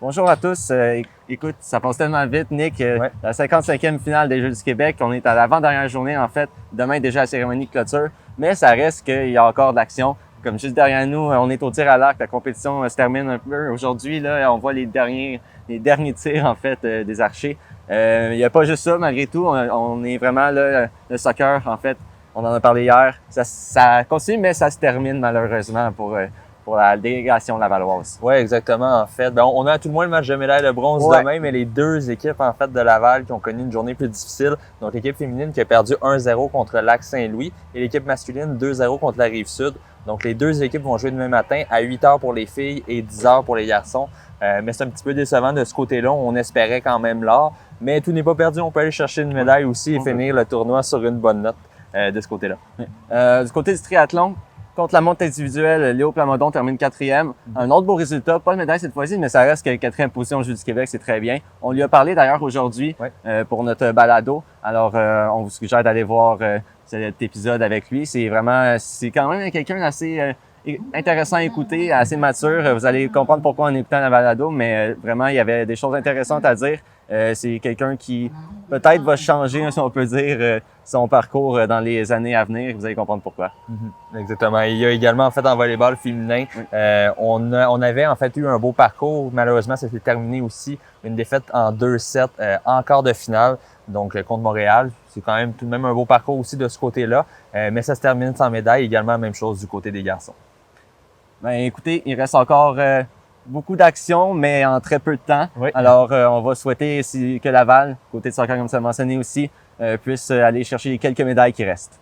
Bonjour à tous. Écoute, ça passe tellement vite, Nick. La 55e finale des Jeux du Québec. On est à l'avant-dernière journée, en fait. Demain, déjà, la cérémonie de clôture. Mais ça reste qu'il y a encore de l'action. Comme juste derrière nous, on est au tir à l'arc. La compétition se termine un peu. Aujourd'hui, là, on voit les derniers tirs, en fait, des archers. Il n'y a pas juste ça, malgré tout. On est vraiment là, le soccer, en fait. On en a parlé hier. Ça continue, mais ça se termine, malheureusement, pour la délégation lavalloise. Oui, exactement. En fait, on a à tout le moins le match de médaille de bronze demain, mais les deux équipes en fait de Laval qui ont connu une journée plus difficile. Donc l'équipe féminine qui a perdu 1-0 contre Lac-Saint-Louis et l'équipe masculine 2-0 contre la Rive-Sud. Donc les deux équipes vont jouer demain matin à 8h pour les filles et 10h pour les garçons. Mais c'est un petit peu décevant de ce côté-là. On espérait quand même l'or, mais tout n'est pas perdu. On peut aller chercher une médaille aussi et finir le tournoi sur une bonne note de ce côté-là. Du côté du triathlon, contre la montre individuelle, Léo Plamondon termine 4e. Un autre beau résultat, pas de médaille cette fois-ci, mais ça reste que 4e position au Jeux du Québec, c'est très bien. On lui a parlé d'ailleurs aujourd'hui pour notre balado. Alors, on vous suggère d'aller voir cet épisode avec lui. C'est quand même quelqu'un d'assez intéressant à écouter, assez mature. Vous allez comprendre pourquoi en écoutant la balado, mais vraiment, il y avait des choses intéressantes à dire. C'est quelqu'un qui peut-être va changer, si on peut dire, son parcours dans les années à venir. Vous allez comprendre pourquoi. Exactement. Il y a également en fait en volleyball féminin, on avait en fait eu un beau parcours. Malheureusement, ça s'est terminé aussi une défaite en 2-7 en quart de finale, donc contre Montréal. C'est quand même tout de même un beau parcours aussi de ce côté-là, mais ça se termine sans médaille. Également, même chose du côté des garçons. Ben écoutez, il reste encore beaucoup d'actions, mais en très peu de temps. Alors, on va souhaiter que Laval, côté de soccer comme ça mentionné aussi, puisse aller chercher les quelques médailles qui restent.